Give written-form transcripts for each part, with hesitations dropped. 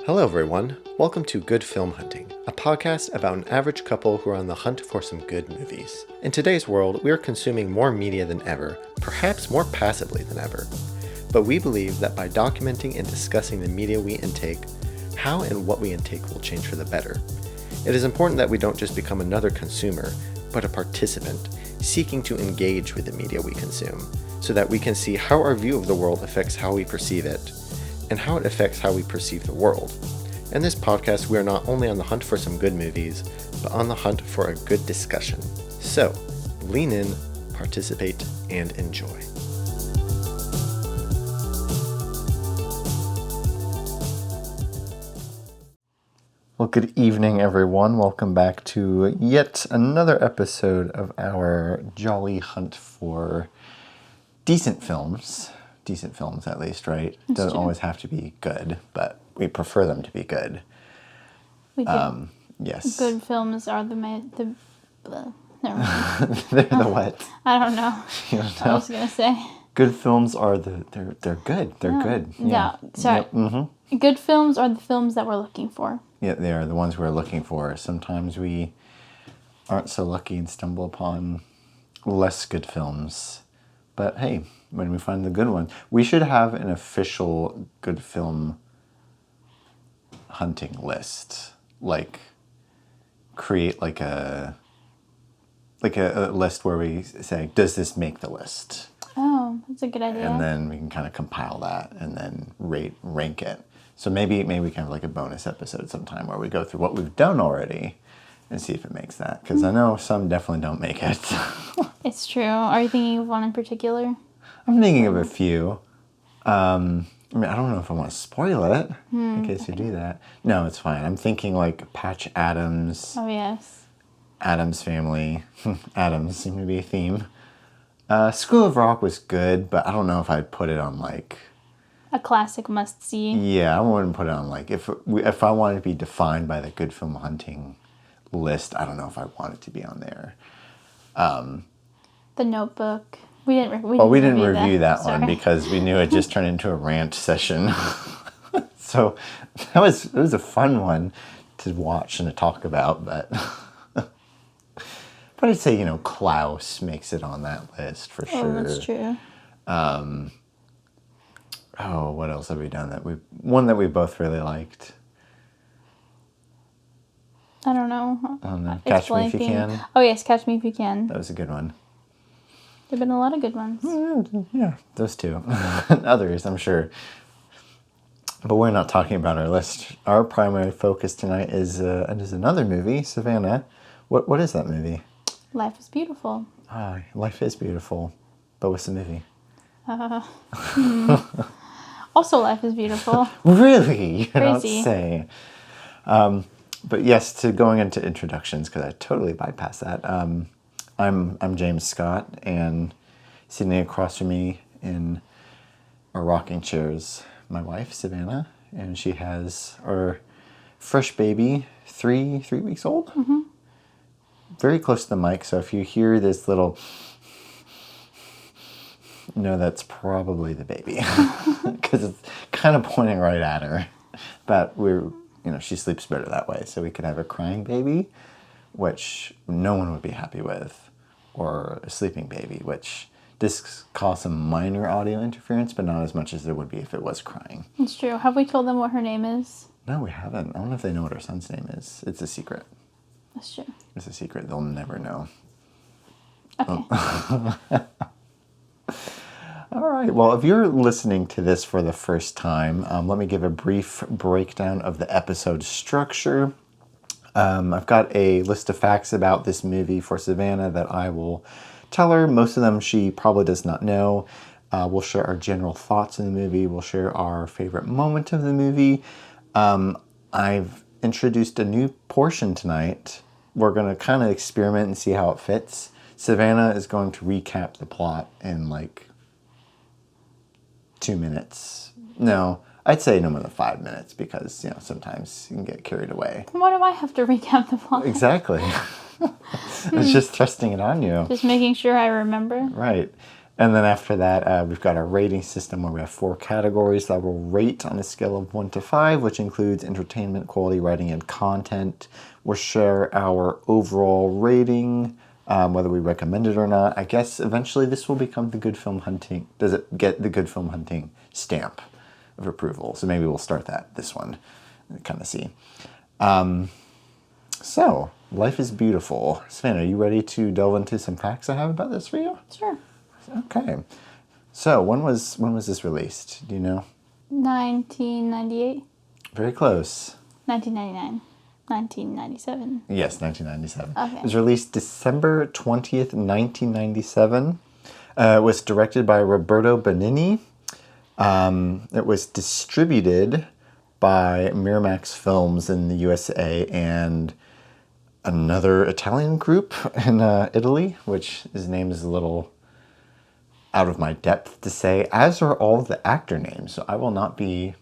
Hello, everyone. Welcome to Good Film Hunting, a podcast about an average couple who are on the hunt for some good movies. In today's world, we are consuming more media than ever, perhaps more passively than ever. But we believe that by documenting and discussing the media we intake, how and what we intake will change for the better. It is important that we don't just become another consumer, but a participant, seeking to engage with the media we consume, so that we can see how our view of the world affects how we perceive it, and how it affects how we perceive the world. In this podcast, we are not only on the hunt for some good movies, but on the hunt for a good discussion. So, lean in, participate, and enjoy. Well, good evening, everyone. Welcome back to yet another episode of our jolly hunt for decent films. Decent films, at least, right? That's Doesn't true. always have to be good, but we prefer them to be good. Yes. Good films are never mind. They're the what? I don't know. You don't I know? was gonna say. Good films are they're good. They're good. Yeah. Sorry. Yep. Mm-hmm. Good films are the films that we're looking for. Yeah, they are the ones we're looking for. Sometimes we aren't so lucky and stumble upon less good films. But hey, when we find the good one, we should have an official good film hunting list. Like, create like a list where we say, does this make the list? Oh, that's a good idea. And then we can kind of compile that and then rank it. So maybe we can have like a bonus episode sometime where we go through what we've done already and see if it makes that. Because I know some definitely don't make it. It's true. Are you thinking of one in particular? I'm thinking of a few. I mean, I don't know if I want to spoil it in case you do that. No, it's fine. I'm thinking like Patch Adams, Oh yes. Adams Family. Adams seem to be a theme. School of Rock was good, but I don't know if I'd put it on like... A classic must-see. Yeah, I wouldn't put it on like... If I wanted to be defined by the good film hunting list, I don't know if I want it to be on there. The Notebook. We didn't review that one Sorry. because we knew it just turned into a rant session. So it was a fun one to watch and to talk about, but I'd say, Klaus makes it on that list for sure. Oh, that's true. Oh, what else have we done one that we both really liked? I don't know. It's Catch Me If You blanking. Can. Oh yes, Catch Me If You Can. That was a good one. There've been a lot of good ones. Yeah, those two. Others, I'm sure. But we're not talking about our list. Our primary focus tonight is another movie, Savannah. What is that movie? Life is Beautiful. Life is Beautiful. But what's the movie? Also, Life is Beautiful. Really? You don't Crazy. say. But yes, to going into introductions, because I totally bypassed that. I'm James Scott, and sitting across from me in our rocking chairs, my wife, Savannah, and she has our fresh baby, three weeks old. Mm-hmm. Very close to the mic, so if you hear this little... No, that's probably the baby, because it's kind of pointing right at her. But she sleeps better that way, so we could have a crying baby, which no one would be happy with, or a sleeping baby, which this caused some minor audio interference, but not as much as there would be if it was crying. It's true. Have we told them what her name is? No, we haven't. I don't know if they know what our son's name is. It's a secret. That's true. It's a secret. They'll never know. Okay. All right. Well, if you're listening to this for the first time, let me give a brief breakdown of the episode structure. I've got a list of facts about this movie for Savannah that I will tell her. Most of them she probably does not know. We'll share our general thoughts in the movie. We'll share our favorite moment of the movie. I've introduced a new portion tonight. We're going to kind of experiment and see how it fits. Savannah is going to recap the plot in like 2 minutes. No, I'd say no more than 5 minutes because, sometimes you can get carried away. Why do I have to recap the plot? Exactly. I was just thrusting it on you. Just making sure I remember. Right. And then after that, we've got our rating system where we have 4 categories that we'll rate on a scale of 1 to 5, which includes entertainment, quality, writing, and content. We'll share our overall rating, whether we recommend it or not. I guess eventually this will become the Good Film Hunting. Does it get the Good Film Hunting stamp of approval? So maybe we'll start this one, and kind of see. So, Life is Beautiful. Savannah, are you ready to delve into some facts I have about this for you? Sure. Okay. So, when was this released? Do you know? 1998. Very close. 1999. 1997. Yes, 1997. Okay. It was released December 20th, 1997. It was directed by Roberto Benigni. It was distributed by Miramax Films in the USA and another Italian group in Italy, which his name is a little out of my depth to say, as are all the actor names. So I will not be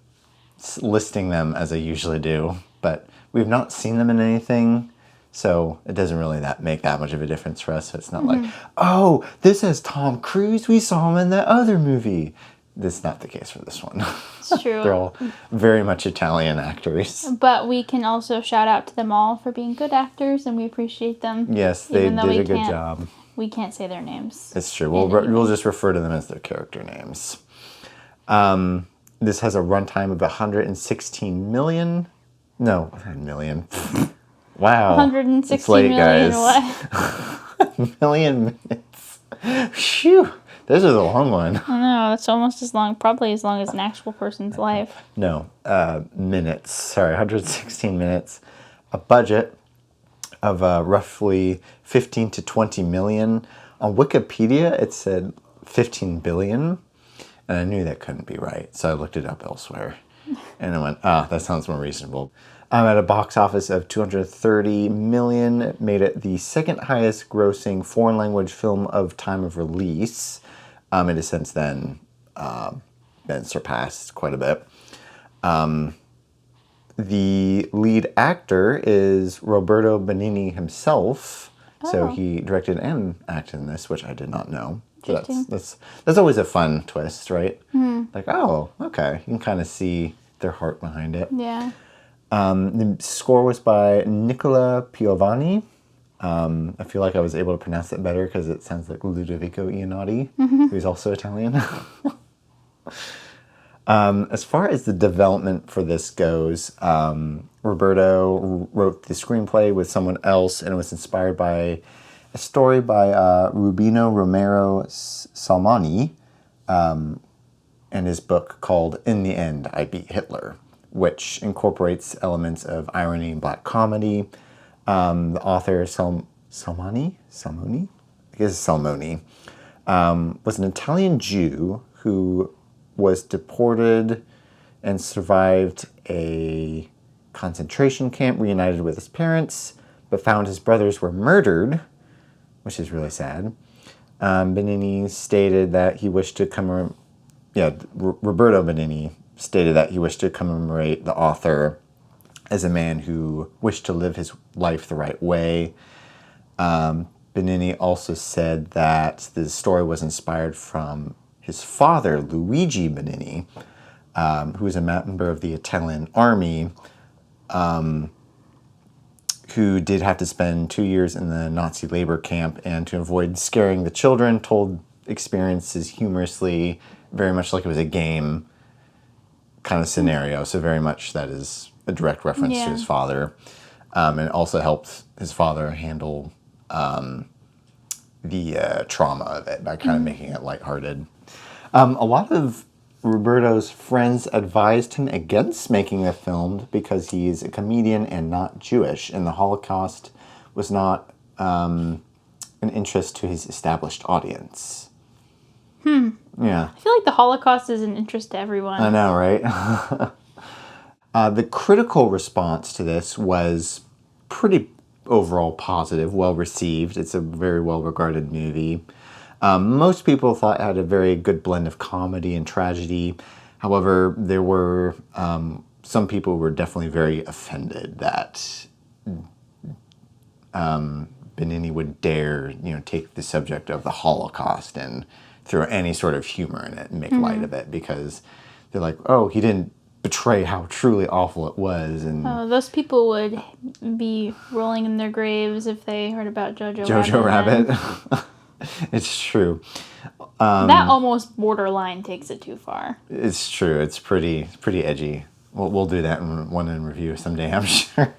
listing them as I usually do, but we've not seen them in anything, so it doesn't really make that much of a difference for us. So it's not like, oh, this has Tom Cruise, we saw him in that other movie. That's not the case for this one. It's true. They're all very much Italian actors. But we can also shout out to them all for being good actors, and we appreciate them. Yes, they even though did we a good can't- job. We can't say their names. It's true. We'll just refer to them as their character names. This has a runtime of 116 million. No, million. Wow. 116 it's late, million guys. what? Million minutes. Phew. This is a long one. I know, that's almost as long, probably as long as an actual person's life. No, minutes. Sorry, 116 minutes. A budget of roughly 15 to 20 million. On Wikipedia, it said 15 billion. And I knew that couldn't be right, so I looked it up elsewhere. And I went, that sounds more reasonable. At a box office of 230 million, it made it the second highest grossing foreign language film of time of release. It has since then been surpassed quite a bit. The lead actor is Roberto Benigni himself. So he directed and acted in this, which I did not know. So that's always a fun twist, right? Like, oh, okay. You can kind of see their heart behind it. Yeah. The score was by Nicola Piovani. I feel like I was able to pronounce it better because it sounds like Ludovico Einaudi, who's also Italian. As far as the development for this goes, Roberto wrote the screenplay with someone else, and it was inspired by a story by Rubino Romero Salmani and his book called In the End, I Beat Hitler, which incorporates elements of irony and black comedy. The author, Salmoni, I guess it's Salmoni, was an Italian Jew who was deported and survived a concentration camp, reunited with his parents, but found his brothers were murdered, which is really sad. Benigni stated that he wished to Roberto Benigni stated that he wished to commemorate the author as a man who wished to live his life the right way. Benigni also said that the story was inspired from his father, Luigi Benigni, who was a member of the Italian army, who did have to spend 2 years in the Nazi labor camp, and to avoid scaring the children, told experiences humorously, very much like it was a game kind of scenario. So very much that is a direct reference to his father. And it also helped his father handle the trauma of it by kind of making it lighthearted. A lot of Roberto's friends advised him against making the film because he's a comedian and not Jewish, and the Holocaust was not an interest to his established audience. Yeah. I feel like the Holocaust is an interest to everyone. I know, right? The critical response to this was pretty overall positive, well received. It's a very well regarded movie. Most people thought it had a very good blend of comedy and tragedy. However, there were some people who were definitely very offended that Benigni would dare, take the subject of the Holocaust and throw any sort of humor in it and make light of it, because they're like, oh, he didn't betray how truly awful it was. And Oh, those people would be rolling in their graves if they heard about Jojo Rabbit. Rabbit. It's true. That almost borderline takes it too far. It's true. It's pretty edgy. We'll do that in review someday, I'm sure.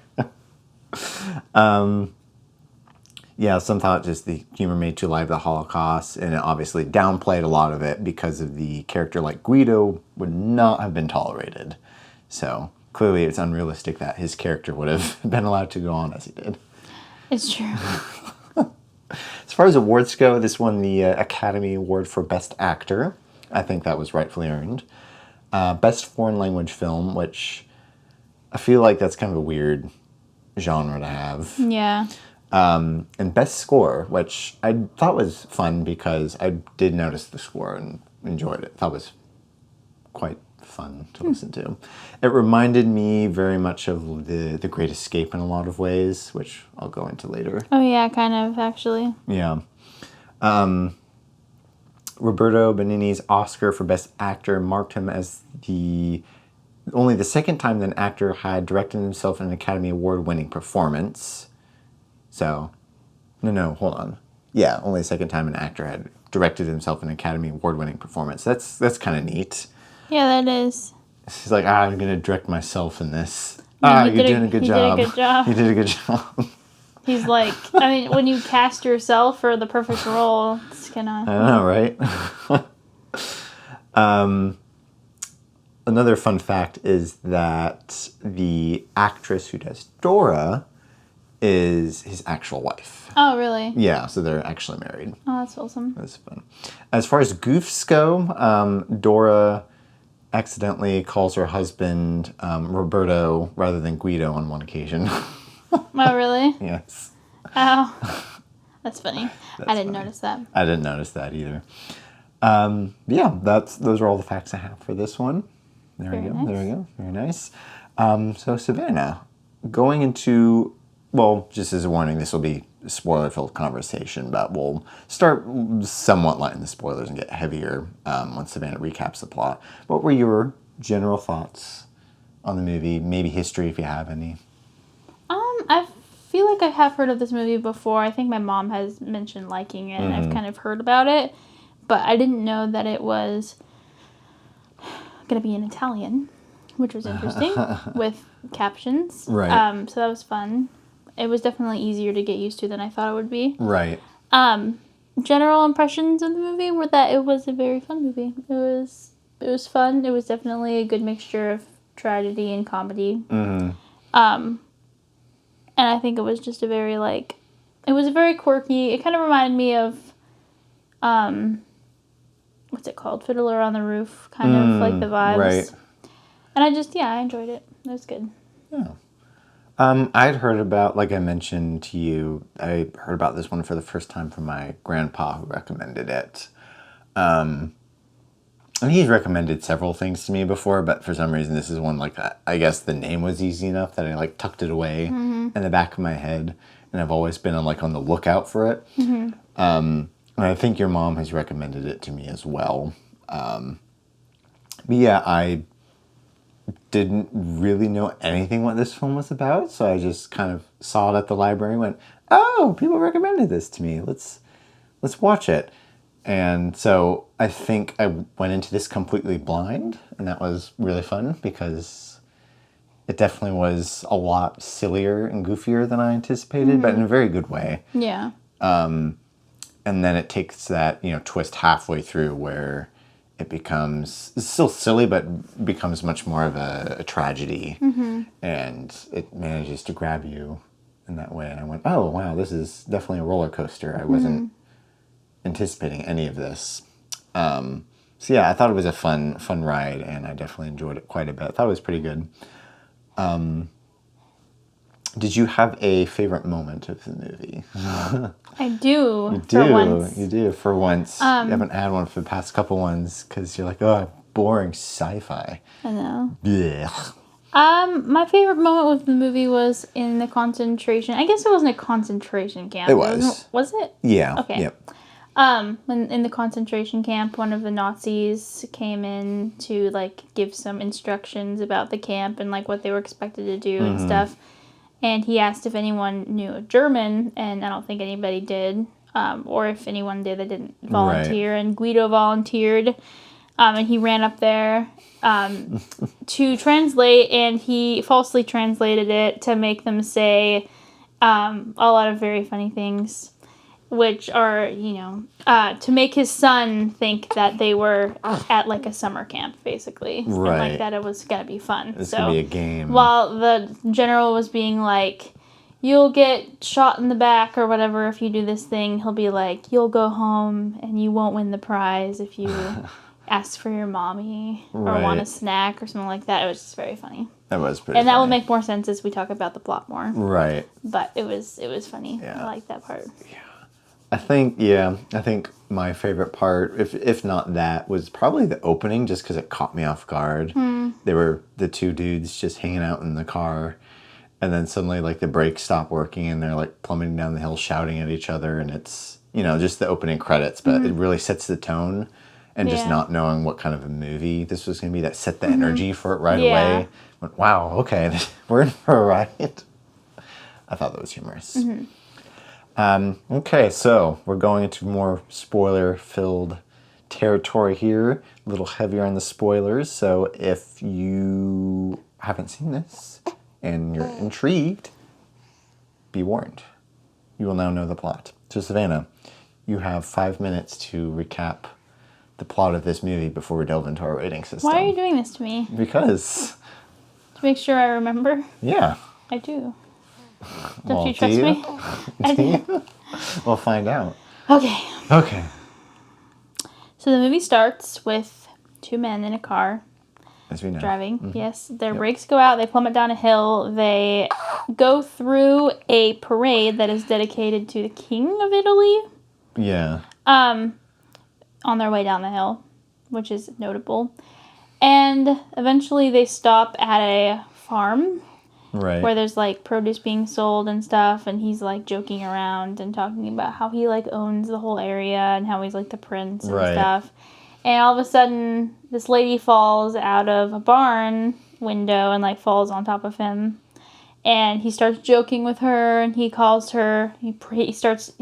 Yeah, some thought just the humor made too light of the Holocaust, and it obviously downplayed a lot of it because of the character like Guido would not have been tolerated. So clearly it's unrealistic that his character would have been allowed to go on as he did. It's true. As far as awards go, this won the Academy Award for Best Actor. I think that was rightfully earned. Best Foreign Language Film, which I feel like that's kind of a weird genre to have. Yeah. And Best Score, which I thought was fun because I did notice the score and enjoyed it. Thought it was quite fun to listen to. It reminded me very much of the Great Escape in a lot of ways, which I'll go into later. Oh, yeah, kind of, actually. Yeah. Roberto Benigni's Oscar for Best Actor marked him as only the second time that an actor had directed himself in an Academy Award-winning performance. So, no, hold on. Yeah, only the second time an actor had directed himself in an Academy Award-winning performance. That's kind of neat. Yeah, that is. He's like, I'm going to direct myself in this. Yeah, You're doing a good job. He did a good job. You did a good job. He's like, I mean, when you cast yourself for the perfect role, it's kind of... I know, right? Another fun fact is that the actress who does Dora is his actual wife. Oh, really? Yeah, so they're actually married. Oh, that's awesome. That's fun. As far as goofs go, Dora accidentally calls her husband Roberto rather than Guido on one occasion. Oh, really? Yes. Oh, that's funny. I didn't notice that. I didn't notice that either. Yeah, those are all the facts I have for this one. There we go. Very nice. So Savannah, going into, well, just as a warning, this will be a spoiler-filled conversation, but we'll start somewhat light in the spoilers and get heavier once Savannah recaps the plot. What were your general thoughts on the movie? Maybe history, if you have any. I feel like I have heard of this movie before. I think my mom has mentioned liking it, and I've kind of heard about it, but I didn't know that it was going to be in Italian, which was interesting, with captions. Right. So that was fun. It was definitely easier to get used to than I thought it would be. Right. General impressions of the movie were that it was a very fun movie. It was fun. It was definitely a good mixture of tragedy and comedy. Mm-hmm. And I think it was just it was very quirky. It kind of reminded me of, what's it called? Fiddler on the Roof, kind of like the vibes. Right. And I enjoyed it. It was good. Yeah. I'd heard about, like I mentioned to you, I heard about this one for the first time from my grandpa who recommended it. And he's recommended several things to me before, but for some reason this is one, like, I guess the name was easy enough that I, like, tucked it away in the back of my head, and I've always been on the lookout for it. And I think your mom has recommended it to me as well. But yeah, I didn't really know anything what this film was about, so I just kind of saw it at the library and went, oh, people recommended this to me. Let's watch it. And so I think I went into this completely blind, and that was really fun because it definitely was a lot sillier and goofier than I anticipated, but in a very good way. Yeah. And then it takes that, twist halfway through where it becomes, it's still silly, but becomes much more of a tragedy. And it manages to grab you in that way. And I went, oh, wow, this is definitely a roller coaster. I wasn't anticipating any of this. So yeah, I thought it was a fun ride, and I definitely enjoyed it quite a bit. I thought it was pretty good. Did you have a favorite moment of the movie? I do. You do, for once. You haven't had one for the past couple ones because you're like, oh, boring sci-fi. I know. Blech. My favorite moment with the movie was in the concentration. I guess it wasn't a concentration camp. It was. Was it? Yeah. Okay. Yep. When in the concentration camp, one of the Nazis came in to, like, give some instructions about the camp and, like, what they were expected to do and stuff. And he asked if anyone knew German, and I don't think anybody did. Or if anyone did, they didn't volunteer. Right. And Guido volunteered, and he ran up there to translate, and he falsely translated it to make them say a lot of very funny things, which are, to make his son think that they were at, like, a summer camp, basically. Right. And, like, that it was going to be fun. It's going to be a game. While the general was being like, you'll get shot in the back or whatever if you do this thing, he'll be like, you'll go home and you won't win the prize if you ask for your mommy or want a snack or something like that. It was just very funny. That was pretty And that funny. will make more sense as we talk about the plot more. Right. But it was funny. Yeah. I like that part. Yeah. I think my favorite part, if not that, was probably the opening, just because it caught me off guard. They were the two dudes just hanging out in the car, and then suddenly, like, the brakes stop working, and they're, like, plummeting down the hill, shouting at each other, and it's, just the opening credits, but it really sets the tone, and just not knowing what kind of a movie this was going to be, that set the energy for it right away. Went, wow, okay, we're in for a ride. I thought that was humorous. Okay, so we're going into more spoiler-filled territory here, a little heavier on the spoilers. So if you haven't seen this and you're intrigued, be warned. You will now know the plot. So Savannah, you have 5 minutes to recap the plot of this movie before we delve into our rating system. Why are you doing this to me? Because. To make sure I remember? Yeah. I do. Don't you trust me? I do. We'll find out. Okay. So the movie starts with two men in a car. As we know. Driving. Yes. Their brakes go out. They plummet down a hill. They go through a parade that is dedicated to the King of Italy. Yeah. On their way down the hill, which is notable. And eventually they stop at a farm. Right. Where there's, like, produce being sold and stuff, and he's, like, joking around and talking about how he, like, owns the whole area and how he's, like, the prince and stuff. And all of a sudden, this lady falls out of a barn window and, like, falls on top of him. And he starts joking with her, and he calls her,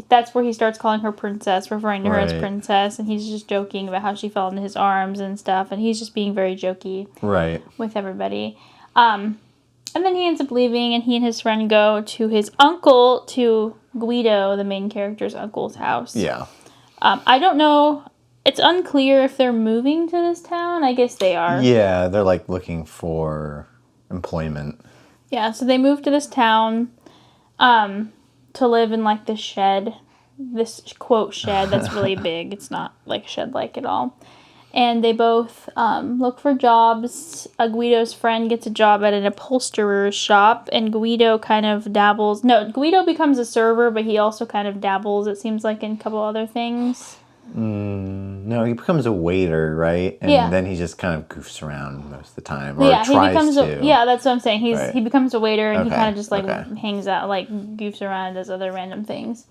that's where he starts calling her princess, referring to her as princess, and he's just joking about how she fell into his arms and stuff, and he's just being very jokey with everybody. And then he ends up leaving, and he and his friend go to his uncle, to Guido, the main character's uncle's house. Yeah. I don't know. It's unclear if they're moving to this town. I guess they are. Yeah, they're, like, looking for employment. Yeah, so they move to this town to live in, like, this shed. This, quote, shed that's really big. It's not, like, shed-like at all. And they both look for jobs. Guido's friend gets a job at an upholsterer's shop, and Guido kind of dabbles. No, Guido becomes a server, but he also kind of dabbles, it seems like, in a couple other things. No, he becomes a waiter, right? And then he just kind of goofs around most of the time, or tries to. Yeah, that's what I'm saying. He becomes a waiter, and he kind of just, like, hangs out, like, goofs around and does other random things.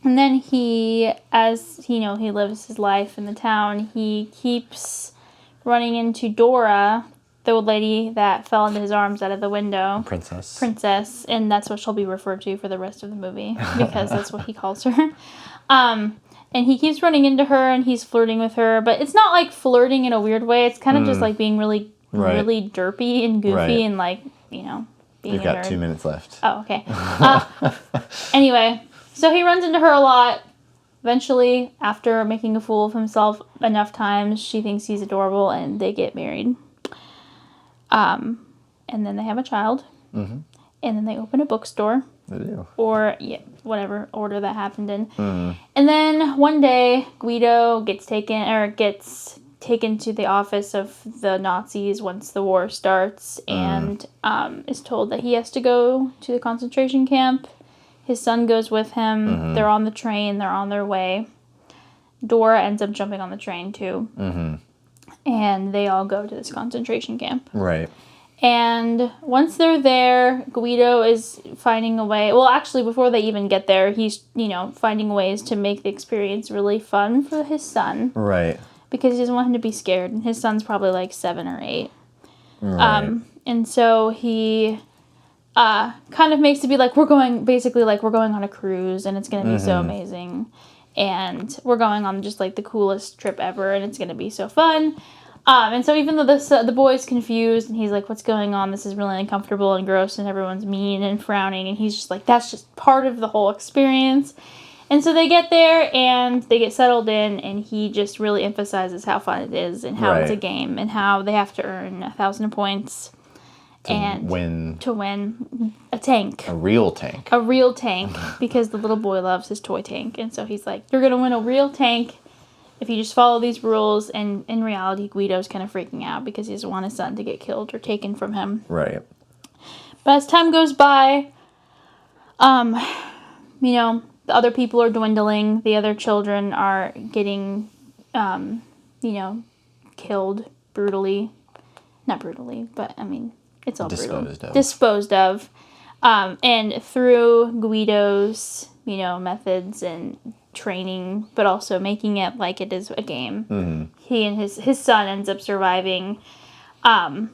And then he, as he lives his life in the town, he keeps running into Dora, the old lady that fell into his arms out of the window. Princess, and that's what she'll be referred to for the rest of the movie, because that's what he calls her. And he keeps running into her, and he's flirting with her, but it's not, like, flirting in a weird way. It's kind of just, like, being really, really derpy and goofy and, like, being You've got 2 minutes left. Oh, okay. Anyway. So he runs into her a lot. Eventually, after making a fool of himself enough times, she thinks he's adorable, and they get married. And then they have a child. Mm-hmm. And then they open a bookstore. They do. Or, whatever order that happened in. Mm-hmm. And then one day, Guido gets taken to the office of the Nazis once the war starts, and is told that he has to go to the concentration camp. His son goes with him. Mm-hmm. They're on the train. They're on their way. Dora ends up jumping on the train, too. Mm-hmm. And they all go to this concentration camp. Right. And once they're there, Guido is finding a way. Well, actually, before they even get there, he's, finding ways to make the experience really fun for his son. Right. Because he doesn't want him to be scared. And his son's probably like 7 or 8. Right. And so he kind of makes it be like, we're going on a cruise and it's going to be so amazing. And we're going on just like the coolest trip ever and it's going to be so fun. And so even though the boy's confused and he's like, what's going on? This is really uncomfortable and gross and everyone's mean and frowning. And he's just like, that's just part of the whole experience. And so they get there and they get settled in and he just really emphasizes how fun it is and how it's a game and how they have to earn 1,000 points to win a tank. A real tank. A real tank because the little boy loves his toy tank. And so he's like, you're going to win a real tank if you just follow these rules. And in reality, Guido's kind of freaking out because he doesn't want his son to get killed or taken from him. Right. But as time goes by, the other people are dwindling. The other children are getting, killed brutally. Not brutally, but, it's all disposed of. And through Guido's, methods and training, but also making it like it is a game, he and his son ends up surviving. And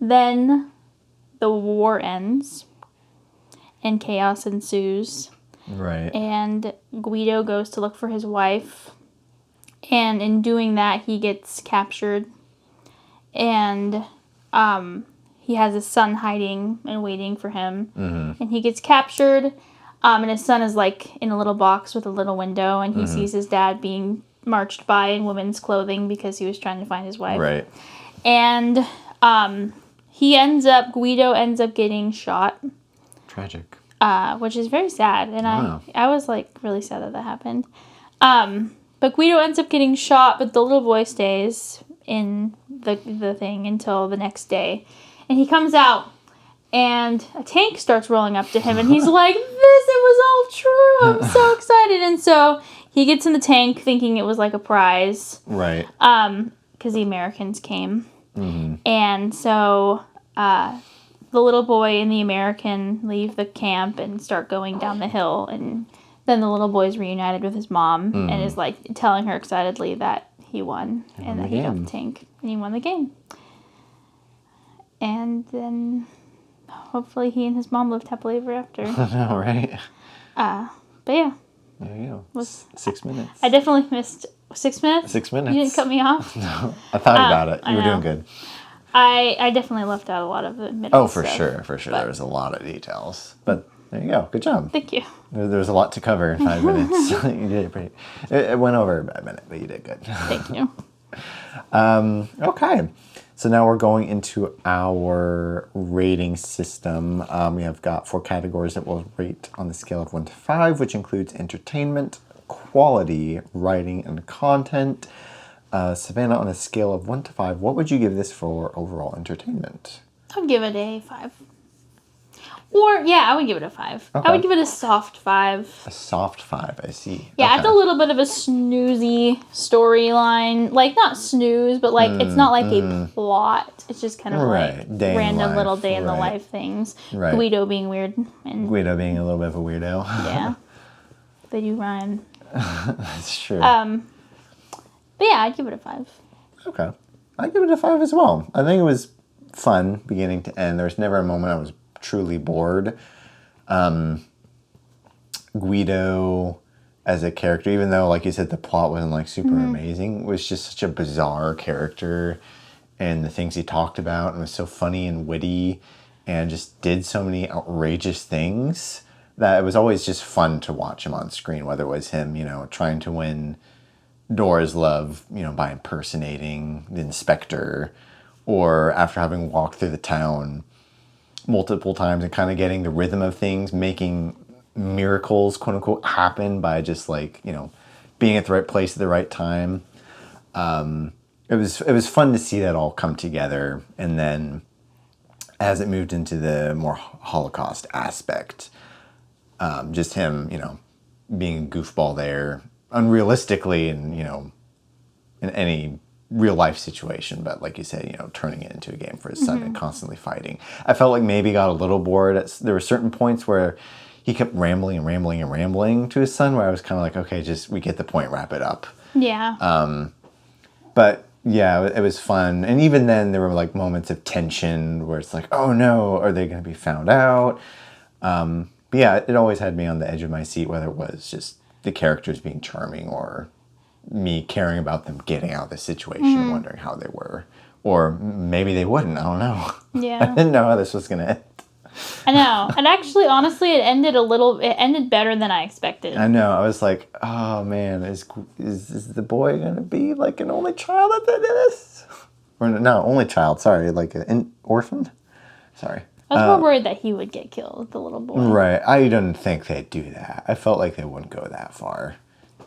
then the war ends. And chaos ensues. Right. And Guido goes to look for his wife. And in doing that, he gets captured. And he has his son hiding and waiting for him. Mm-hmm. And he gets captured. And his son is like in a little box with a little window. And he sees his dad being marched by in women's clothing because he was trying to find his wife. Right. And Guido ends up getting shot. Tragic. Which is very sad, and I was like really sad that happened. But Guido ends up getting shot, but the little boy stays in the thing until the next day, and he comes out, and a tank starts rolling up to him, and he's like, it was all true. I'm so excited, and so he gets in the tank thinking it was like a prize, right? Because the Americans came, and so. The little boy and the American leave the camp and start going down the hill, and then the little boy is reunited with his mom and is like telling her excitedly that he won and that he got the tank and he won the game. And then hopefully he and his mom lived happily ever after. I know, right? But yeah. There you go. 6 minutes. I definitely missed 6 minutes. 6 minutes. You didn't cut me off. No, I thought about it. You were doing good. I definitely left out a lot of the middle stuff. Sure. But there was a lot of details. But there you go. Good job. Thank you. There's a lot to cover in 5 minutes. You did it pretty... It went over about a minute, but you did good. Thank you. Okay. So now we're going into our rating system. We have got 4 categories that we'll rate on the scale of 1 to 5, which includes entertainment, quality, writing, and content. Savannah, on a scale of 1 to 5, what would you give this for overall entertainment? I would give it a 5. I would give it a 5. Okay. I would give it a soft 5. A soft 5, I see. Yeah, okay. It's a little bit of a snoozy storyline. Like, not snooze, but like, it's not like a plot. It's just kind of like random little day in the life things. Right. Guido being weird. And Guido being a little bit of a weirdo. Yeah. They do rhyme. That's true. But yeah, I'd give it a 5. Okay. I'd give it a 5 as well. I think it was fun beginning to end. There was never a moment I was truly bored. Guido as a character, even though, like you said, the plot wasn't like super amazing, was just such a bizarre character, and the things he talked about, and was so funny and witty, and just did so many outrageous things that it was always just fun to watch him on screen, whether it was him, trying to win Dora's love, by impersonating the inspector, or after having walked through the town multiple times and kind of getting the rhythm of things, making miracles, quote unquote, happen by just being at the right place at the right time. It was fun to see that all come together. And then as it moved into the more Holocaust aspect, just him, being a goofball there, unrealistically, and in any real life situation, but like you said, turning it into a game for his son and constantly fighting. I felt like maybe got a little bored. There were certain points where he kept rambling and rambling and rambling to his son, where I was kind of like, okay, just we get the point, wrap it up. Yeah. But yeah, it was fun. And even then there were like moments of tension where it's like, oh no, are they going to be found out? But yeah, it always had me on the edge of my seat, whether it was just the characters being charming or me caring about them getting out of the situation and wondering how they were. Or maybe they wouldn't, I don't know. Yeah. I didn't know how this was going to end. I know. And actually, honestly, it ended better than I expected. I know. I was like, oh man, is the boy going to be like an only child at the end of this? Or no, only child, sorry, like an orphan? Sorry. I was more worried that he would get killed, the little boy. Right. I didn't think they'd do that. I felt like they wouldn't go that far.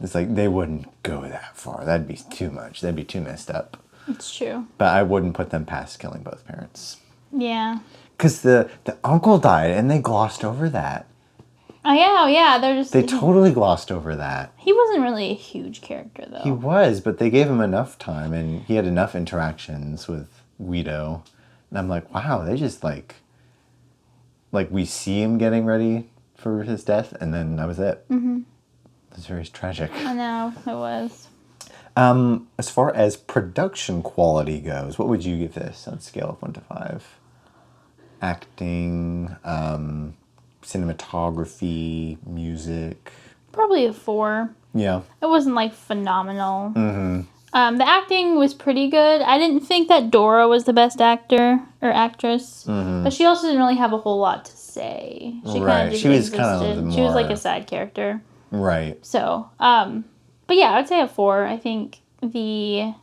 It's like they wouldn't go that far. That'd be too much. That'd be too messed up. It's true. But I wouldn't put them past killing both parents. Yeah. Because the uncle died and they glossed over that. Oh, yeah. They totally glossed over that. He wasn't really a huge character, though. He was, but they gave him enough time and he had enough interactions with Guido. And I'm like, wow, they just like we see him getting ready for his death and then that was it. Mm-hmm. It was very tragic. I know, it was. As far as production quality goes, what would you give this on a scale of 1 to 5? Acting, cinematography, music. Probably a 4. Yeah. It wasn't like phenomenal. Mm-hmm. The acting was pretty good. I didn't think that Dora was the best actor or actress, but she also didn't really have a whole lot to say. She kind of just existed. She was like a side character. Right. So, but yeah, I would say a 4. I think the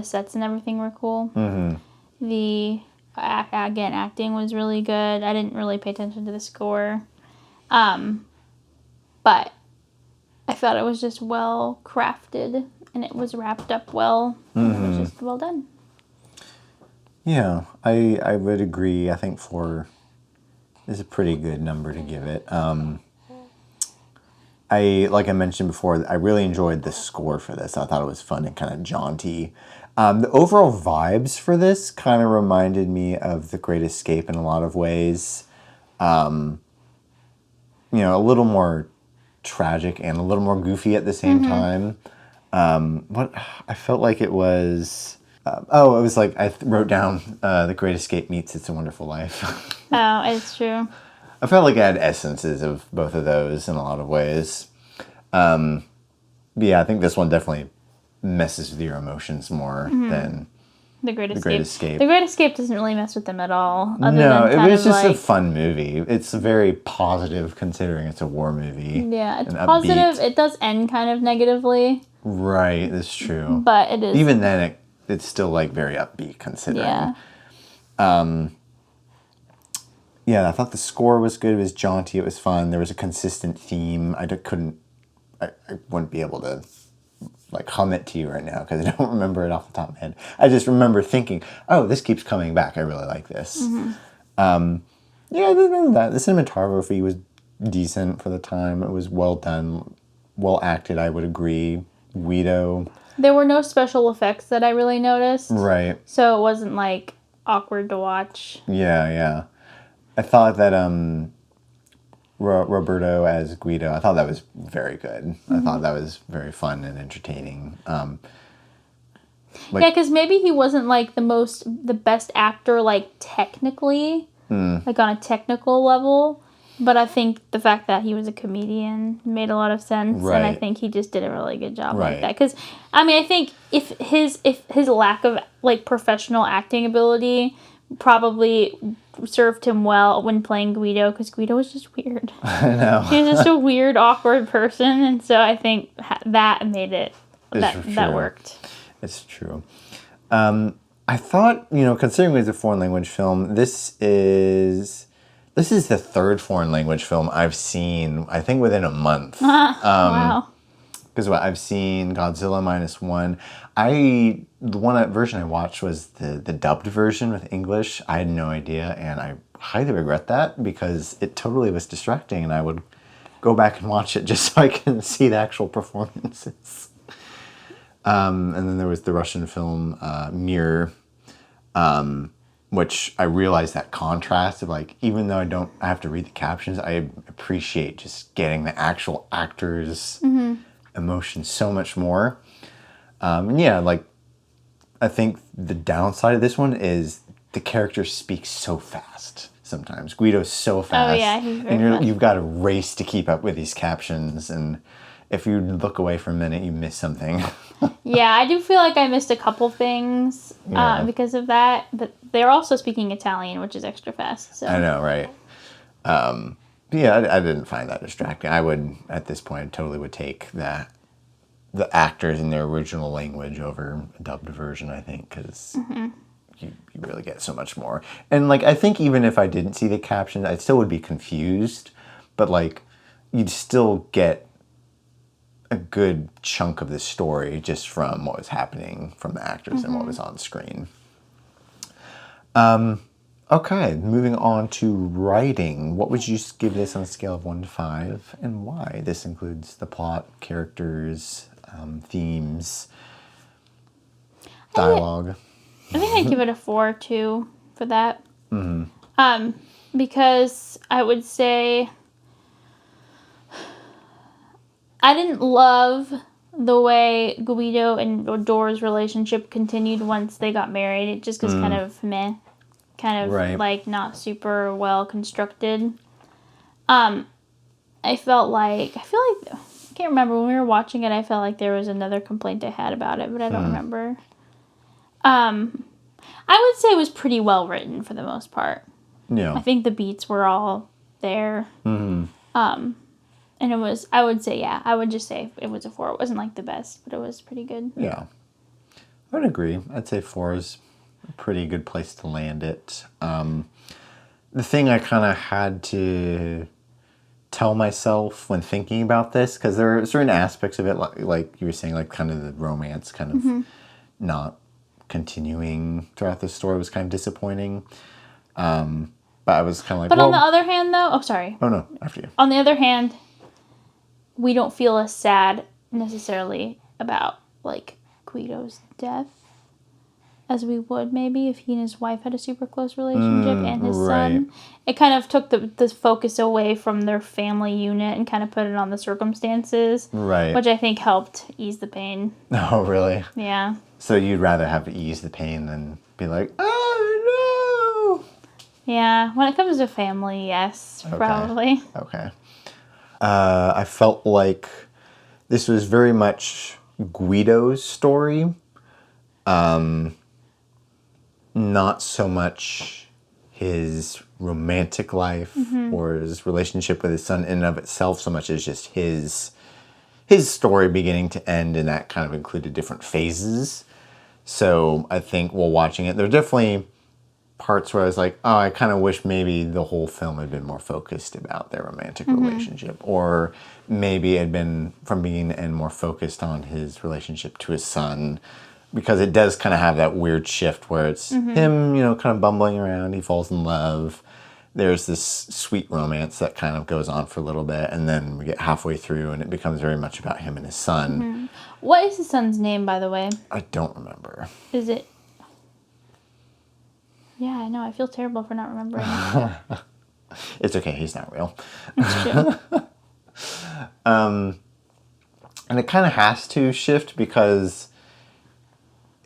sets and everything were cool. Mm-hmm. Again, acting was really good. I didn't really pay attention to the score. But I thought it was just well crafted and it was wrapped up well. Mm-hmm. It was just well done. Yeah, I would agree. I think 4 is a pretty good number to give it. Like I mentioned before, I really enjoyed the score for this. I thought it was fun and kind of jaunty. The overall vibes for this kind of reminded me of The Great Escape in a lot of ways. A little more tragic and a little more goofy at the same time. What I felt like it was... it was like I wrote down The Great Escape meets It's a Wonderful Life. Oh, it's true. I felt like I had essences of both of those in a lot of ways. Yeah, I think this one definitely messes with your emotions more than The Great Escape. Escape. The Great Escape doesn't really mess with them at all. No, it was just a fun movie. It's very positive considering it's a war movie. Yeah, it's positive. It does end kind of negatively. Right, that's true. But it is... Even then, it's still like very upbeat considering. Yeah. Yeah, I thought the score was good. It was jaunty. It was fun. There was a consistent theme. I wouldn't be able to like hum it to you right now because I don't remember it off the top of my head. I just remember thinking, oh, this keeps coming back. I really like this. Mm-hmm. Yeah, other than that, the cinematography was decent for the time. It was well done, well acted, I would agree. Guido. There were no special effects that I really noticed. Right. So it wasn't like awkward to watch. Yeah. I thought that Roberto as Guido, I thought that was very good. Mm-hmm. I thought that was very fun and entertaining. Because maybe he wasn't like the best actor like technically, like on a technical level. But I think the fact that he was a comedian made a lot of sense, right. And I think he just did a really good job like that. Because I think if his lack of like professional acting ability probably served him well when playing Guido, because Guido was just weird. I know. He was just a weird, awkward person, and so I think that made it that worked. It's true. I thought, considering it's a foreign language film, this is the third foreign language film I've seen, I think, within a month. Wow. Because I've seen Godzilla -1. The one version I watched was the dubbed version with English. I had no idea, and I highly regret that because it totally was distracting, and I would go back and watch it just so I can see the actual performances. And then there was the Russian film Mirror, which I realized that contrast of like, even though I have to read the captions, I appreciate just getting the actual actors' emotions so much more. And yeah, like, I think the downside of this one is the characters speak so fast sometimes. Guido's so fast. Oh, yeah, he's very and fast. you've got to race to keep up with these captions. And if you look away for a minute, you miss something. Yeah, I do feel like I missed a couple things Yeah. because of that. But they're also speaking Italian, which is extra fast. So I know, right? But yeah, I didn't find that distracting. I would, at this point, totally would take the actors in their original language over a dubbed version, I think, because you really get so much more. And, like, I think even if I didn't see the captions, I still would be confused. But, like, you'd still get a good chunk of the story just from what was happening from the actors and what was on screen. Okay, moving on to writing. What would you give this on a scale of 1 to 5, and why? This includes the plot, characters, themes, dialogue. I think I'd give it a 4 too for that. Because I would say I didn't love the way Guido and Dora's relationship continued once they got married. It just was kind of meh. Kind of Right. like not super well constructed. I feel like I can't remember when we were watching it. I felt like there was another complaint I had about it, but I don't remember. I would say it was pretty well written for the most part. Yeah. I think the beats were all there. And it was, I would say, yeah, I would just say it was a 4. It wasn't like the best, but it was pretty good. Yeah. I would agree. I'd say 4 is a pretty good place to land it. The thing I kind of had to tell myself when thinking about this, because there are certain aspects of it, like you were saying, like kind of the romance kind of not continuing throughout the story was kind of disappointing. But I was kind of like, But well, on the other hand, though, oh, sorry. oh no, after you. On the other hand, we don't feel as sad necessarily about, like, Guido's death as we would maybe if he and his wife had a super close relationship and his son. It kind of took the focus away from their family unit and kind of put it on the circumstances. Right. Which I think helped ease the pain. Oh, really? Yeah. So you'd rather have ease the pain than be like, oh no. Yeah. When it comes to family, yes, probably. Okay. I felt like this was very much Guido's story. Not so much his romantic life or his relationship with his son in and of itself, so much as just his story beginning to end, and that kind of included different phases. So I think while watching it, there are definitely parts where I was like, oh, I kind of wish maybe the whole film had been more focused about their romantic relationship, or maybe it had been from beginning to end more focused on his relationship to his son, because it does kind of have that weird shift where it's him, kind of bumbling around, he falls in love. There's this sweet romance that kind of goes on for a little bit, and then we get halfway through and it becomes very much about him and his son. What is his son's name, by the way? I don't remember. Is it... Yeah, I know. I feel terrible for not remembering. It's okay, he's not real. It's true. And it kind of has to shift because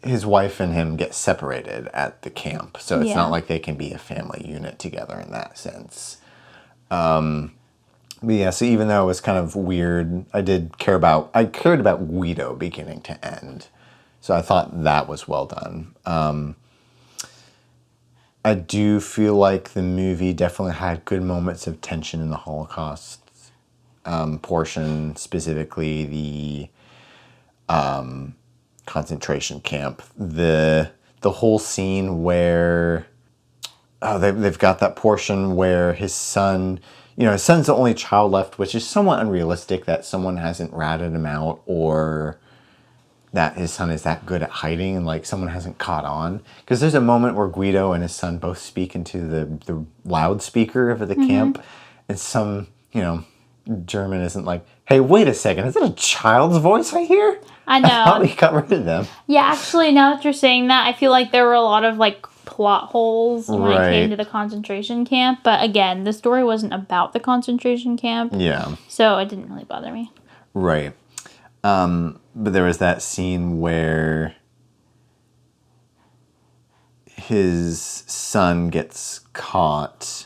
his wife and him get separated at the camp. So it's not like they can be a family unit together in that sense. But yeah, so even though it was kind of weird, I cared about Guido beginning to end. So I thought that was well done. I do feel like the movie definitely had good moments of tension in the Holocaust portion, specifically the concentration camp. The whole scene where they've got that portion where his son, his son's the only child left, which is somewhat unrealistic that someone hasn't ratted him out, or that his son is that good at hiding and like someone hasn't caught on. Because there's a moment where Guido and his son both speak into the loudspeaker of the camp, and some, German isn't like, hey, wait a second, is that a child's voice I hear? I know. I thought we got rid of them. Yeah, actually, now that you're saying that, I feel like there were a lot of, like, plot holes when it came to the concentration camp. But again, the story wasn't about the concentration camp. Yeah. So it didn't really bother me. Right. But there was that scene where his son gets caught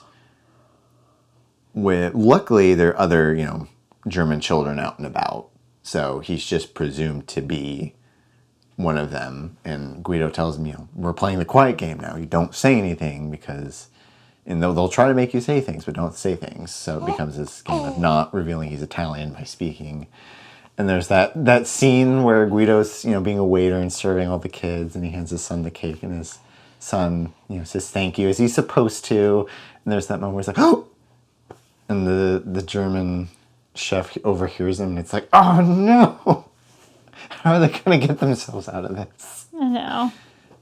with, luckily there are other, German children out and about. So he's just presumed to be one of them. And Guido tells him, we're playing the quiet game now. You don't say anything because, and they'll try to make you say things, but don't say things. So it becomes this game of not revealing he's Italian by speaking. And there's that scene where Guido's, being a waiter and serving all the kids, and he hands his son the cake, and his son, says thank you as he's supposed to. And there's that moment where it's like, oh! And the German chef overhears him, and it's like, oh no! How are they going to get themselves out of this? I know.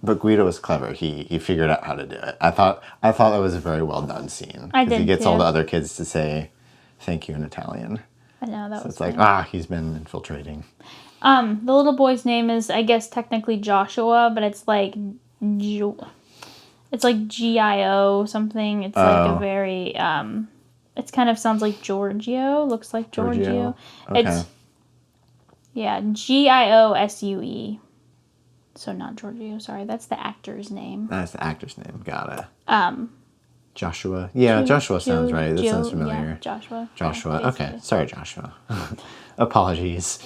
But Guido was clever. He figured out how to do it. I thought that was a very well done scene. I did he gets too. all the other kids to say thank you in Italian. I know, that was It's like, he's been infiltrating. The little boy's name is, I guess, technically Joshua, but it's like it's like Gio something. It's like a very it kind of sounds like Giorgio. Looks like Giorgio. Okay. It's Giosue. So not Giorgio. Sorry, that's the actor's name. That's the actor's name. Got it. Joshua. Yeah, Joshua sounds right. That sounds familiar. Yeah, Joshua. Joshua. Yeah, Okay. Sorry, Joshua. Apologies.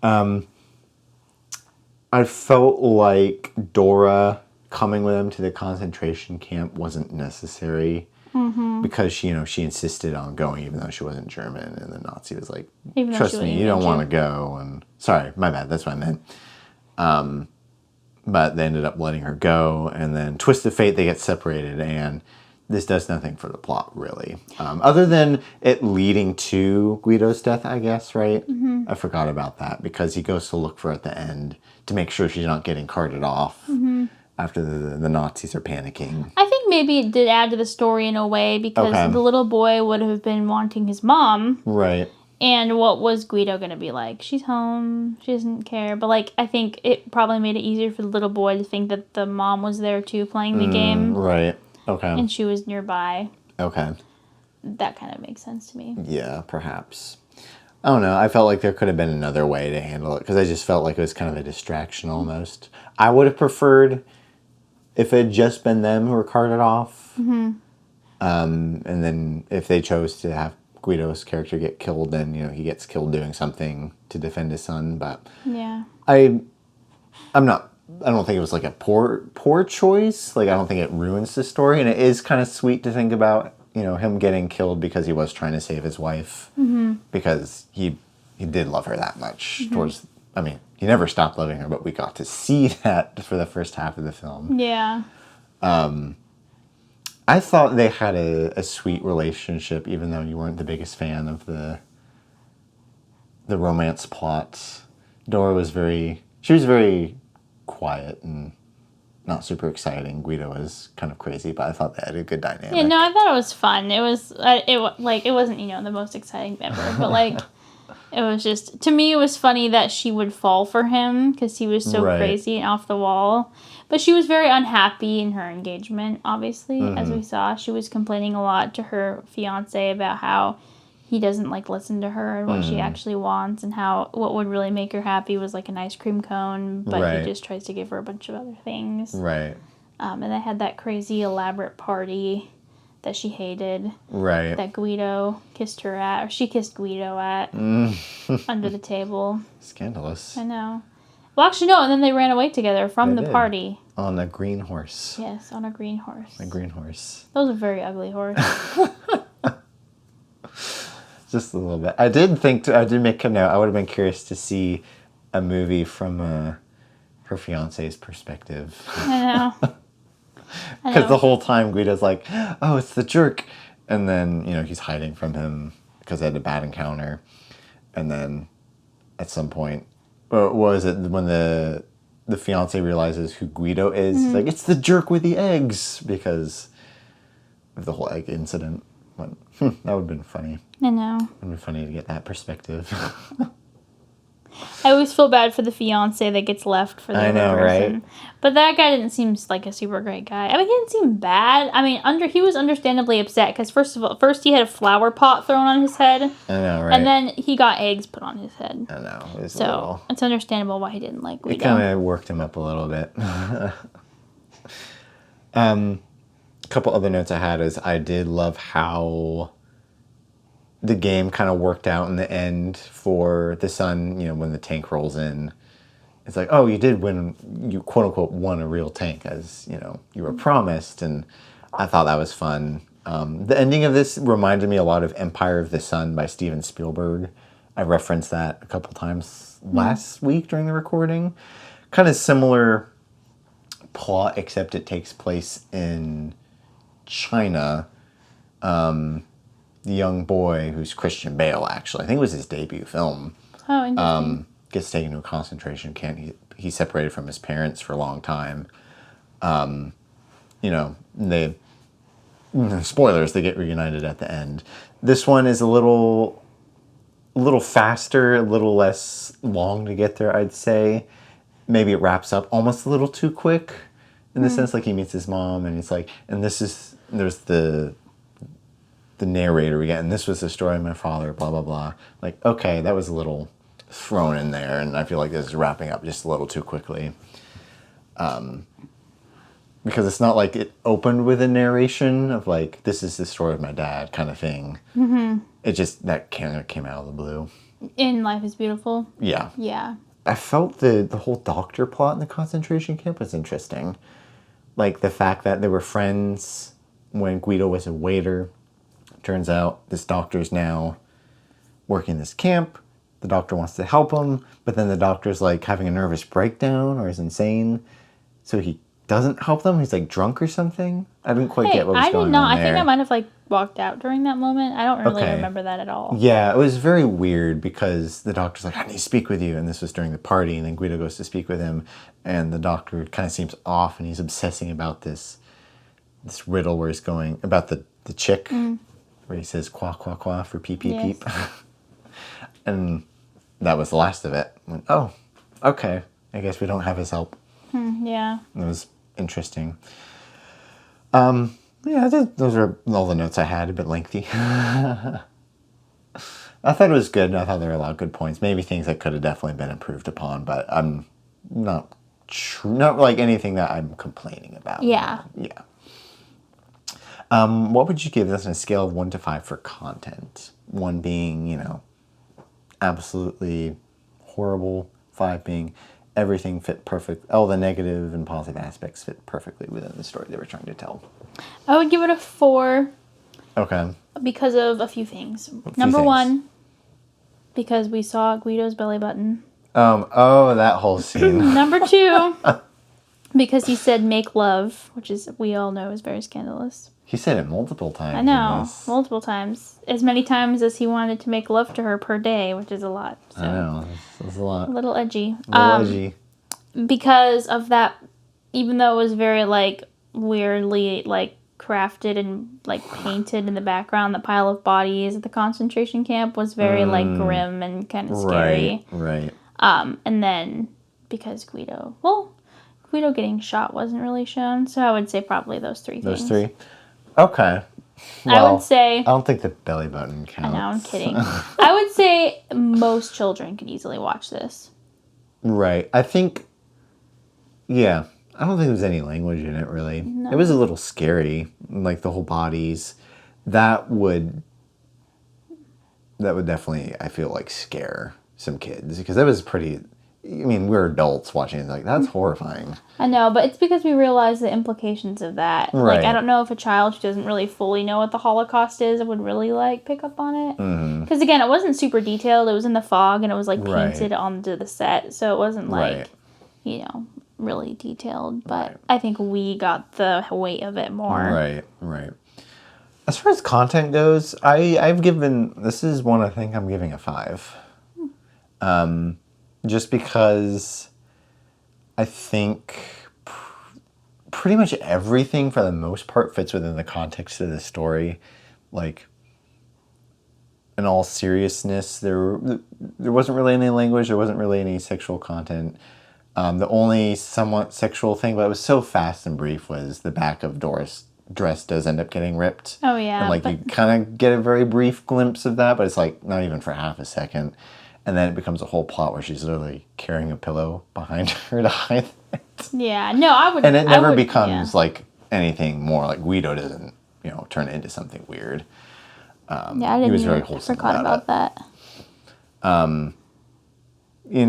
I felt like Dora coming with him to the concentration camp wasn't necessary because she insisted on going even though she wasn't German, and the Nazi was like, "Trust me, you don't want to go." And sorry, my bad. That's what I meant. But they ended up letting her go, and then twist of fate, they get separated, and this does nothing for the plot, really. Other than it leading to Guido's death, I guess, right? Mm-hmm. I forgot about that, because he goes to look for her at the end to make sure she's not getting carted off after the Nazis are panicking. I think maybe it did add to the story in a way, because the little boy would have been wanting his mom. Right. And what was Guido going to be like? She's home. She doesn't care. But, like, I think it probably made it easier for the little boy to think that the mom was there, too, playing the game. Right. Okay. And she was nearby. Okay. That kind of makes sense to me. Yeah, perhaps. I don't know. I felt like there could have been another way to handle it, because I just felt like it was kind of a distraction almost. I would have preferred if it had just been them who were carted off. Mm-hmm. And then if they chose to have Guido's character get killed, then he gets killed doing something to defend his son. But yeah, I don't think it was like a poor choice. Like, I don't think it ruins the story, and it is kind of sweet to think about him getting killed because he was trying to save his wife, because he did love her that much. He never stopped loving her, but we got to see that for the first half of the film. Yeah. I thought they had a sweet relationship, even though you weren't the biggest fan of the romance plot. Dora was very quiet and not super exciting. Guido was kind of crazy, but I thought they had a good dynamic. Yeah, no, I thought it was fun. It was, it wasn't, the most exciting ever, but, like, it was just, to me, it was funny that she would fall for him because he was so crazy and off the wall. But she was very unhappy in her engagement, obviously, as we saw. She was complaining a lot to her fiancé about how he doesn't, like, listen to her and what she actually wants, and how what would really make her happy was, like, an ice cream cone, but he just tries to give her a bunch of other things. Right. And they had that crazy elaborate party that she hated. Right. That Guido kissed her at, or she kissed Guido at, under the table. Scandalous. I know. Well, actually, no, and then they ran away together from the party. On a green horse. Yes, on a green horse. A green horse. That was a very ugly horse. Just a little bit. I did make a note. I would have been curious to see a movie from her fiance's perspective. I know. Because the whole time Guido's like, oh, it's the jerk. And then, he's hiding from him because they had a bad encounter. And then at some point, or was it when the fiance realizes who Guido is? He's like, it's the jerk with the eggs, because of the whole egg incident. But that would have been funny. I know. It would have been funny to get that perspective. I always feel bad for the fiance that gets left for the I other know, person. right? But that guy didn't seem like a super great guy. I mean, he didn't seem bad. I mean, he was understandably upset because first he had a flower pot thrown on his head, I know, right? and then he got eggs put on his head. I know. It was a So little... it's understandable why he didn't like It Guido. kind of worked him up a little bit. A couple other notes I had is I did love how the game kind of worked out in the end for the son, you know, when the tank rolls in. It's like, oh, you did win, you quote unquote won a real tank as, you know, you were promised. And I thought that was fun. The ending of this reminded me a lot of Empire of the Sun by Steven Spielberg. I referenced that a couple times last week during the recording. Kind of similar plot, except it takes place in China. The young boy, who's Christian Bale, actually, I think it was his debut film, Oh, interesting. gets taken to a concentration camp. He's separated from his parents for a long time. You know, spoilers, they get reunited at the end. This one is a little faster, a little less long to get there, I'd say. Maybe it wraps up almost a little too quick in the sense, like, he meets his mom and he's like, and there's the narrator again, and this was the story of my father, blah, blah, blah. Like, okay, that was a little thrown in there, and I feel like this is wrapping up just a little too quickly. Because it's not like it opened with a narration of, like, this is the story of my dad kind of thing. Mm-hmm. It just, that kind of came out of the blue. In Life is Beautiful. Yeah. Yeah. I felt the whole doctor plot in the concentration camp was interesting. Like, the fact that they were friends when Guido was a waiter. Turns out this doctor's now working this camp. The doctor wants to help him, but then the doctor's like having a nervous breakdown or is insane. So he doesn't help them. He's like drunk or something. I didn't quite get what was going on there. I think I might have like walked out during that moment. I don't really Okay. remember that at all. Yeah, it was very weird because the doctor's like, I need to speak with you. And this was during the party. And then Guido goes to speak with him. And the doctor kind of seems off and he's obsessing about this riddle where he's going about the chick. Where he says quack, quack, quack for peep, peep, Yes. peep. And that was the last of it. I went, oh, okay. I guess we don't have his help. Yeah. It was interesting. Yeah, those are all the notes I had, a bit lengthy. I thought it was good. I thought there were a lot of good points. Maybe things that could have definitely been improved upon, but I'm not like anything that I'm complaining about. Yeah. Yeah. What would you give this on a scale of 1 to 5 for content? 1 being, you know, absolutely horrible. 5 being everything fit perfect. All the negative and positive aspects fit perfectly within the story they were trying to tell. I would give it a 4 Okay. because of a few things. few Number things? 1, because we saw Guido's belly button. Oh, that whole scene. Number 2, because he said make love, which is we all know is very scandalous. He said it multiple times. I know, multiple times. As many times as he wanted to make love to her per day, which is a lot. So. I know. That's a lot. A little edgy. Edgy. Because of that, even though it was very, like, weirdly, like, crafted and, like, painted in the background, the pile of bodies at the concentration camp was very, like, grim and kind of scary. Right. And then, because Guido getting shot wasn't really shown, so I would say probably those 3 things. Those 3? Okay. I would say... I don't think the belly button counts. I know, I'm kidding. I would say most children could easily watch this. Right. I think... Yeah. I don't think there was any language in it, really. No. It was a little scary. Like, the whole bodies. That would definitely, I feel like, scare some kids. Because that was pretty... I mean, we're adults watching it. Like, that's horrifying. I know, but it's because we realize the implications of that. Right. Like, I don't know if a child who doesn't really fully know what the Holocaust is would really, like, pick up on it. Because, again, it wasn't super detailed. It was in the fog, and it was, like, painted onto the set. So it wasn't, like, you know, really detailed. But I think we got the weight of it more. Right. As far as content goes, I've given... This is one I think I'm giving a 5. Just because I think pretty much everything, for the most part, fits within the context of the story. like, in all seriousness, there wasn't really any language. There wasn't really any sexual content. The only somewhat sexual thing, but it was so fast and brief, was the back of Doris' dress does end up getting ripped. Oh, yeah. And, like, you kind of get a very brief glimpse of that, but it's, like, not even for half a second. And then it becomes a whole plot where she's literally carrying a pillow behind her to hide it. Yeah. No, I would... And it never becomes, like, anything more. Like, Guido doesn't, turn it into something weird. I didn't he was very even wholesome forgot about that. And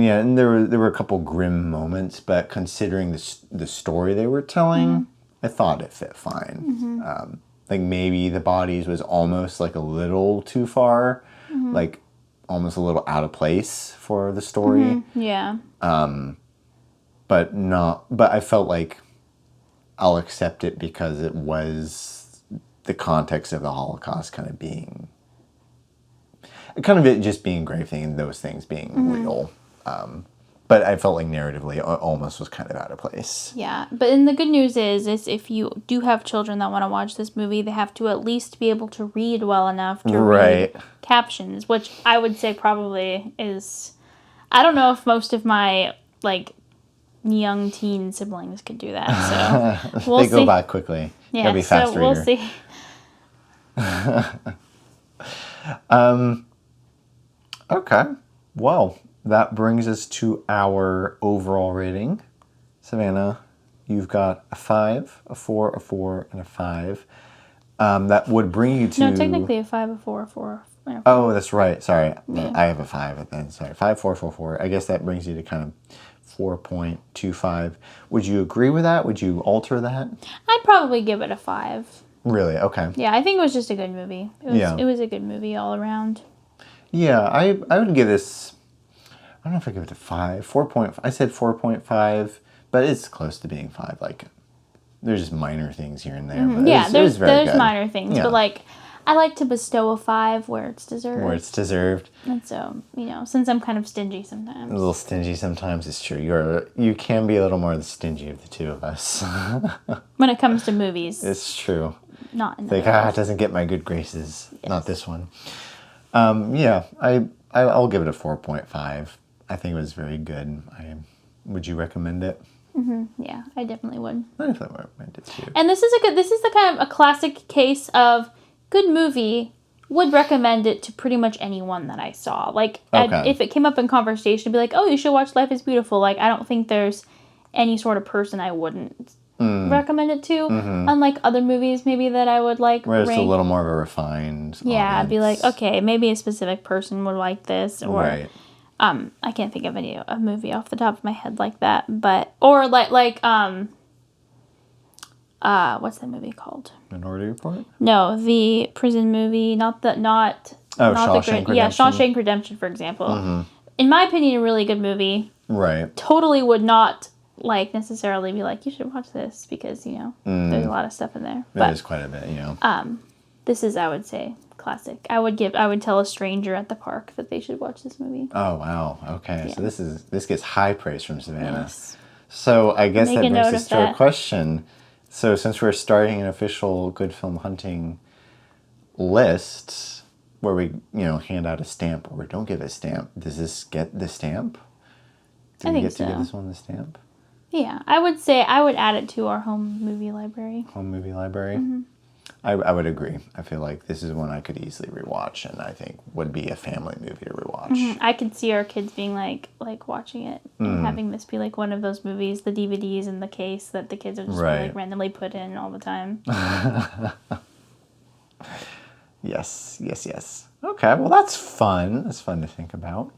yeah, and there were a couple grim moments, but considering the story they were telling, I thought it fit fine. Like maybe the bodies was almost like a little too far, like almost a little out of place for the story. Yeah. But I felt like I'll accept it because it was the context of the Holocaust kind of it just being grave thing and those things being real. But I felt like narratively it almost was kind of out of place. Yeah, but and the good news is if you do have children that want to watch this movie, they have to at least be able to read well enough to read captions, which I would say probably is... I don't know if most of my, like, young teen siblings could do that, so we'll see. They go by quickly. Yeah, they'll be fast so we'll reader. see. Okay. Well, that brings us to our overall rating. Savannah, you've got a 5, a 4, a 4, and a 5. That would bring you to... No, technically a 5, a 4, a 4. And a 4. Oh, that's right. Sorry. Yeah. I have a 5 then. Sorry. 5, 4, 4, 4. I guess that brings you to kind of 4.25. Would you agree with that? Would you alter that? I'd probably give it a 5. Really? Okay. Yeah, I think it was just a good movie. It was a good movie all around. Yeah, I would give this... I don't know if I give it a 5. 4.5. I said 4.5, but it's close to being 5. Like, there's just minor things here and there. But there's good. minor things, but like, I like to bestow a 5 where it's deserved. Where it's deserved. And so, since I'm kind of stingy sometimes. A little stingy sometimes, it's true. You can be a little more stingy of the two of us. When it comes to movies. It's true. Not in like, it doesn't get my good graces. Yes. Not this one. I'll give it a 4.5. I think it was very good. Would you recommend it? Yeah, I definitely would. I definitely would recommend it too. And this is the kind of a classic case of good movie. Would recommend it to pretty much anyone that I saw. Like, if it came up in conversation, I'd be like, oh, you should watch Life is Beautiful. Like, I don't think there's any sort of person I wouldn't recommend it to. Unlike other movies maybe that I would like where it's a little more of a refined audience. I'd be like, okay, maybe a specific person would like this. Or right. I can't think of a movie off the top of my head like that. But or like what's that movie called? Minority Report? No, the prison movie, Shawshank Redemption. Yeah, Shawshank Redemption, for example. In my opinion, a really good movie. Right. Totally would not necessarily be like, you should watch this because, there's a lot of stuff in there. There is quite a bit, This is, I would say, classic. I would tell a stranger at the park that they should watch this movie. Oh, wow. Okay. Yeah. So this gets high praise from Savannah. Yes. So I guess that brings us to our question. So since we're starting an official Good Film Hunting list where we, hand out a stamp or don't give a stamp, does this get the stamp? I think so. To give this one the stamp? Yeah, I would say I would add it to our home movie library. Home movie library? I would agree. I feel like this is one I could easily rewatch and I think would be a family movie to rewatch. I could see our kids being like watching it and having this be like one of those movies, the DVDs in the case that the kids would just be, like randomly put in all the time. Yes. Okay, well that's fun. That's fun to think about.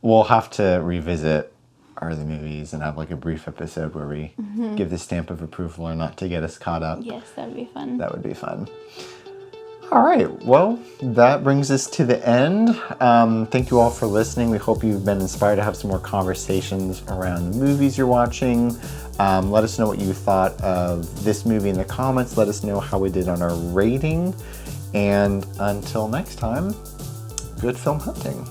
We'll have to revisit our other movies and have like a brief episode where we give the stamp of approval or not to get us caught up. Yes, that would be fun. That would be fun. All right, well, that brings us to the end. Thank you all for listening. We hope you've been inspired to have some more conversations around the movies you're watching. Let us know what you thought of this movie in the comments. Let us know how we did on our rating. And until next time, good film hunting.